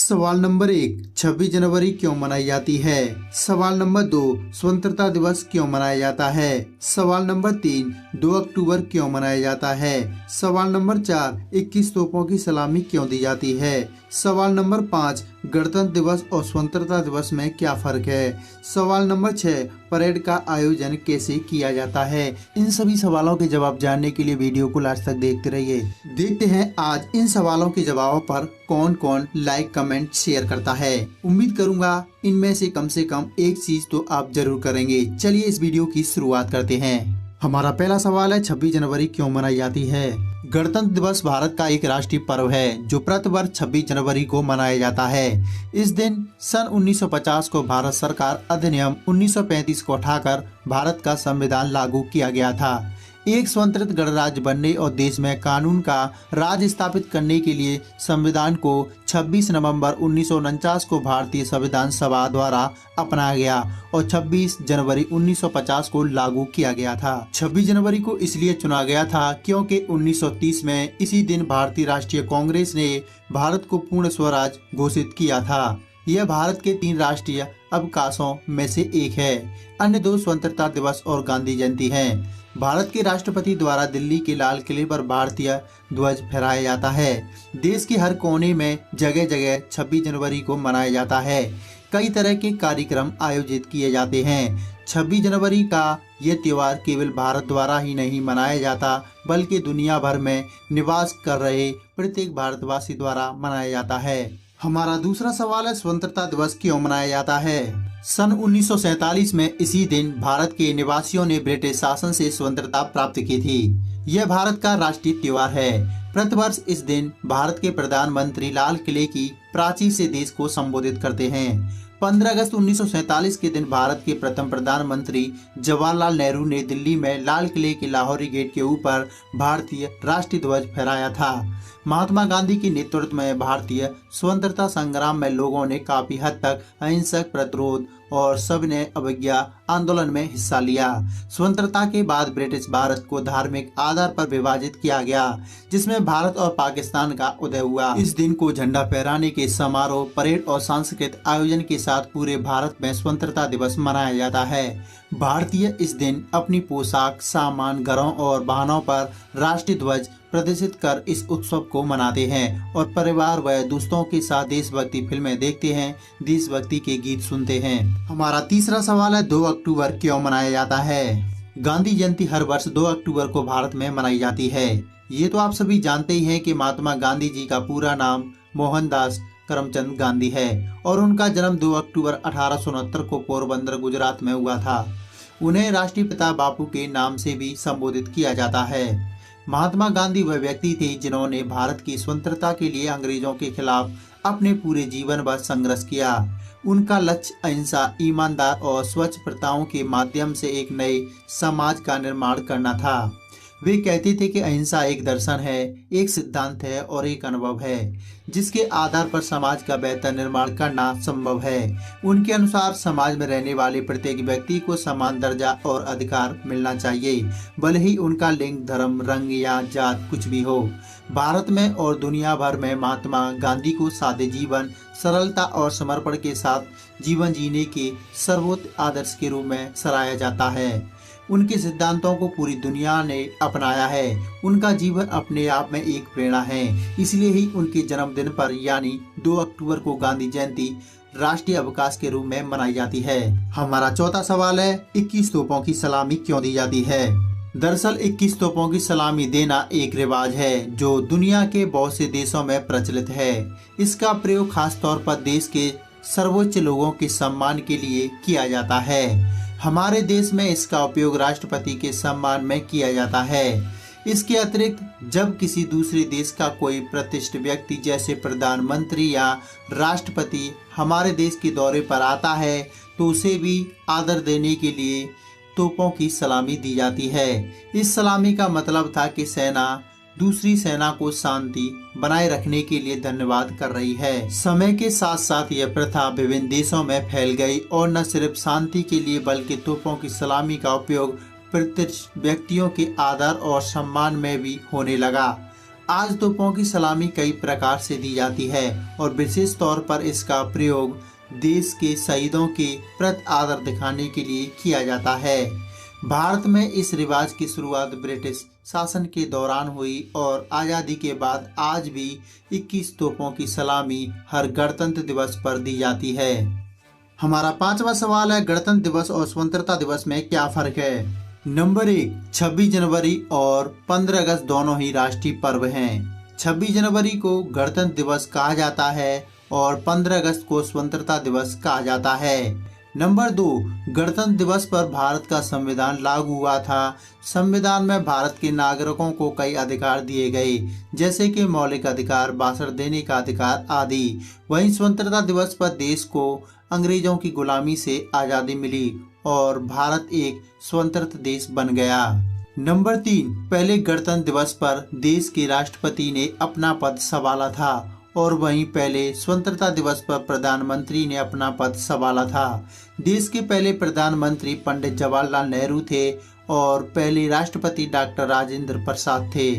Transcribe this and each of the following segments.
सवाल नंबर 1, 26 जनवरी क्यों मनाई जाती है? सवाल नंबर 2, स्वतंत्रता दिवस क्यों मनाया जाता है? सवाल नंबर 3, 2 अक्टूबर क्यों मनाया जाता है? सवाल नंबर 4, 21 तोपों की सलामी क्यों दी जाती है? सवाल नंबर 5, गणतंत्र दिवस और स्वतंत्रता दिवस में क्या फर्क है? सवाल नंबर 6, परेड का आयोजन कैसे किया जाता है? इन सभी सवालों के जवाब जानने के लिए वीडियो को लास्ट तक देखते रहिए। देखते हैं आज इन सवालों के जवाबों पर कौन कौन लाइक कमेंट शेयर करता है। उम्मीद करूंगा इनमें से कम एक चीज तो आप जरूर करेंगे। चलिए इस वीडियो की शुरुआत करते हैं। हमारा पहला सवाल है, 26 जनवरी क्यों मनाई जाती है? गणतंत्र दिवस भारत का एक राष्ट्रीय पर्व है जो प्रतिवर्ष 26 जनवरी को मनाया जाता है। इस दिन सन 1950 को भारत सरकार अधिनियम 1935 को उठाकर भारत का संविधान लागू किया गया था। एक स्वतंत्र गणराज्य बनने और देश में कानून का राज स्थापित करने के लिए संविधान को 26 नवंबर 1949 को भारतीय संविधान सभा द्वारा अपनाया गया और 26 जनवरी 1950 को लागू किया गया था। 26 जनवरी को इसलिए चुना गया था क्योंकि 1930 में इसी दिन भारतीय राष्ट्रीय कांग्रेस ने भारत को पूर्ण स्वराज घोषित किया था। यह भारत के 3 राष्ट्रीय अवकाशों में से एक है। अन्य 2 स्वतंत्रता दिवस और गांधी जयंती हैं। भारत के राष्ट्रपति द्वारा दिल्ली के लाल किले पर भारतीय ध्वज फहराया जाता है। देश के हर कोने में जगह जगह 26 जनवरी को मनाया जाता है। कई तरह के कार्यक्रम आयोजित किए जाते हैं। 26 जनवरी का यह त्योहार केवल भारत द्वारा ही नहीं मनाया जाता बल्कि दुनिया भर में निवास कर रहे प्रत्येक भारतवासी द्वारा मनाया जाता है। हमारा दूसरा सवाल है, स्वतंत्रता दिवस क्यों मनाया जाता है? सन 1947 में इसी दिन भारत के निवासियों ने ब्रिटिश शासन से स्वतंत्रता प्राप्त की थी। यह भारत का राष्ट्रीय त्योहार है। प्रतिवर्ष इस दिन भारत के प्रधानमंत्री लाल किले की प्राचीर से देश को संबोधित करते हैं। 15 अगस्त 1947 के दिन भारत के प्रथम प्रधानमंत्री जवाहरलाल नेहरू ने दिल्ली में लाल किले के लाहौरी गेट के ऊपर भारतीय राष्ट्रीय ध्वज फहराया था। महात्मा गांधी के नेतृत्व में भारतीय स्वतंत्रता संग्राम में लोगों ने काफी हद तक अहिंसक प्रतिरोध और सविनय अवज्ञा आंदोलन में हिस्सा लिया। स्वतंत्रता के बाद ब्रिटिश भारत को धार्मिक आधार पर विभाजित किया गया, जिसमें भारत और पाकिस्तान का उदय हुआ। इस दिन को झंडा फहराने के समारोह, परेड और सांस्कृतिक आयोजन के साथ पूरे भारत में स्वतंत्रता दिवस मनाया जाता है। भारतीय इस दिन अपनी पोशाक, सामान, घरों और वाहनों पर राष्ट्रीय ध्वज प्रदर्शित कर इस उत्सव को मनाते हैं और परिवार व दोस्तों के साथ देशभक्ति फिल्में देखते हैं, देशभक्ति के गीत सुनते हैं। हमारा तीसरा सवाल है, 2 अक्टूबर क्यों मनाया जाता है? गांधी जयंती हर वर्ष 2 अक्टूबर को भारत में मनाई जाती है। ये तो आप सभी जानते ही हैं कि महात्मा गांधी जी का पूरा नाम मोहनदास करमचंद गांधी है और उनका जन्म 2 अक्टूबर 1869 को पोरबंदर, गुजरात में हुआ था। उन्हें राष्ट्रीय पिता बापू के नाम से भी संबोधित किया जाता है। महात्मा गांधी वह व्यक्ति थे जिन्होंने भारत की स्वतंत्रता के लिए अंग्रेजों के खिलाफ अपने पूरे जीवन भर संघर्ष किया। उनका लक्ष्य अहिंसा, ईमानदार और स्वच्छ प्रथाओं के माध्यम से एक नए समाज का निर्माण करना था। वे कहते थे कि अहिंसा एक दर्शन है, एक सिद्धांत है और एक अनुभव है जिसके आधार पर समाज का बेहतर निर्माण करना संभव है। उनके अनुसार समाज में रहने वाले प्रत्येक व्यक्ति को समान दर्जा और अधिकार मिलना चाहिए, भले ही उनका लिंग, धर्म, रंग या जात कुछ भी हो। भारत में और दुनिया भर में महात्मा गांधी को सादे जीवन, सरलता और समर्पण के साथ जीवन जीने के सर्वोच्च आदर्श के रूप में सराहा जाता है। उनके सिद्धांतों को पूरी दुनिया ने अपनाया है। उनका जीवन अपने आप में एक प्रेरणा है। इसलिए ही उनके जन्मदिन पर यानी 2 अक्टूबर को गांधी जयंती राष्ट्रीय अवकाश के रूप में मनाई जाती है। हमारा चौथा सवाल है, 21 तोपों की सलामी क्यों दी जाती है? दरअसल 21 तोपों की सलामी देना एक रिवाज है जो दुनिया के बहुत से देशों में प्रचलित है। इसका प्रयोग खास तौर पर देश के सर्वोच्च लोगों के सम्मान के लिए किया जाता है। हमारे देश में इसका उपयोग राष्ट्रपति के सम्मान में किया जाता है। इसके अतिरिक्त जब किसी दूसरे देश का कोई प्रतिष्ठित व्यक्ति जैसे प्रधानमंत्री या राष्ट्रपति हमारे देश के दौरे पर आता है तो उसे भी आदर देने के लिए तोपों की सलामी दी जाती है। इस सलामी का मतलब था कि सेना दूसरी सेना को शांति बनाए रखने के लिए धन्यवाद कर रही है। समय के साथ साथ यह प्रथा विभिन्न देशों में फैल गई और न सिर्फ शांति के लिए बल्कि तोपों की सलामी का उपयोग प्रतिष्ठित व्यक्तियों के आदर और सम्मान में भी होने लगा। आज तोपों की सलामी कई प्रकार से दी जाती है और विशेष तौर पर इसका प्रयोग देश के शहीदों के प्रति आदर दिखाने के लिए किया जाता है। भारत में इस रिवाज की शुरुआत ब्रिटिश शासन के दौरान हुई और आज़ादी के बाद आज भी 21 तोपों की सलामी हर गणतंत्र दिवस पर दी जाती है। हमारा 5वां सवाल है, गणतंत्र दिवस और स्वतंत्रता दिवस में क्या फर्क है। नंबर 1, 26 जनवरी और 15 अगस्त दोनों ही राष्ट्रीय पर्व हैं। 26 जनवरी को गणतंत्र दिवस कहा जाता है और 15 अगस्त को स्वतंत्रता दिवस कहा जाता है। नंबर 2, गणतंत्र दिवस पर भारत का संविधान लागू हुआ था। संविधान में भारत के नागरिकों को कई अधिकार दिए गए, जैसे कि मौलिक अधिकार, भाषण देने का अधिकार आदि। वहीं स्वतंत्रता दिवस पर देश को अंग्रेजों की गुलामी से आज़ादी मिली और भारत एक स्वतंत्र देश बन गया। नंबर 3, पहले गणतंत्र दिवस पर देश के राष्ट्रपति ने अपना पद संभाला था और वहीं पहले स्वतंत्रता दिवस पर प्रधानमंत्री ने अपना पद संभाला था। देश के पहले प्रधानमंत्री पंडित जवाहरलाल नेहरू थे और पहले राष्ट्रपति डॉक्टर राजेंद्र प्रसाद थे।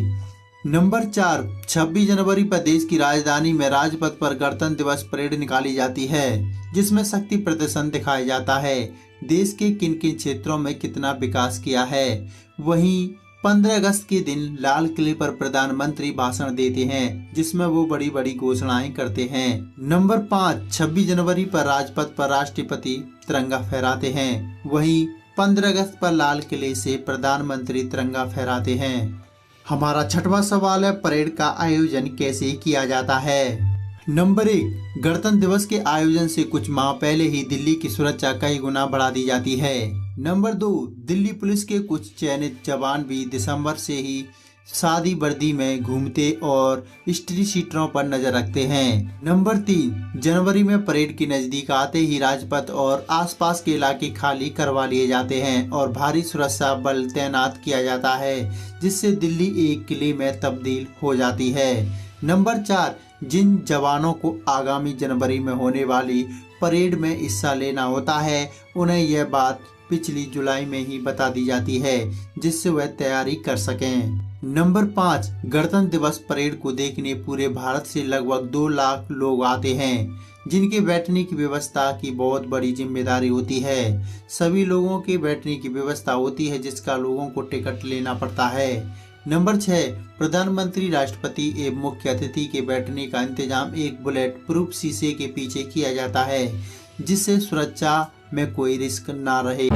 नंबर 4, 26 जनवरी पर देश की राजधानी में राजपथ पर गणतंत्र दिवस परेड निकाली जाती है, जिसमें शक्ति प्रदर्शन दिखाया जाता है। देश के किन किन क्षेत्रों में कितना विकास किया है। वहीं 15 अगस्त के दिन लाल किले पर प्रधानमंत्री भाषण देते हैं, जिसमें वो बड़ी बड़ी घोषणाएं करते हैं। नंबर 5, 26 जनवरी पर राजपथ पर राष्ट्रपति तिरंगा फहराते हैं। वहीं 15 अगस्त पर लाल किले से प्रधानमंत्री तिरंगा फहराते हैं। हमारा 6वां सवाल है, परेड का आयोजन कैसे किया जाता है। नंबर 1, गणतंत्र दिवस के आयोजन से कुछ माह पहले ही दिल्ली की सुरक्षा कई गुना बढ़ा दी जाती है। नंबर 2, दिल्ली पुलिस के कुछ चयनित जवान भी दिसंबर से ही सादी वर्दी में घूमते और स्ट्रीट शीटरों पर नजर रखते हैं। नंबर 3, जनवरी में परेड के नजदीक आते ही राजपथ और आसपास के इलाके खाली करवा लिए जाते हैं और भारी सुरक्षा बल तैनात किया जाता है, जिससे दिल्ली एक किले में तब्दील हो जाती है। नंबर 4, जिन जवानों को आगामी जनवरी में होने वाली परेड में हिस्सा लेना होता है, उन्हें यह बात पिछली जुलाई में ही बता दी जाती है, जिससे वह तैयारी कर सकें। नंबर 5, गणतंत्र दिवस परेड को देखने पूरे भारत से लगभग 2 लाख लोग आते हैं, जिनके बैठने की व्यवस्था की बहुत बड़ी जिम्मेदारी होती है। सभी लोगों के बैठने की व्यवस्था होती है, जिसका लोगों को टिकट लेना पड़ता है। नंबर 6, प्रधानमंत्री, राष्ट्रपति एवं मुख्य अतिथि के बैठने का इंतजाम एक बुलेट प्रूफ शीशे के पीछे किया जाता है, जिससे सुरक्षा में कोई रिस्क ना रहे।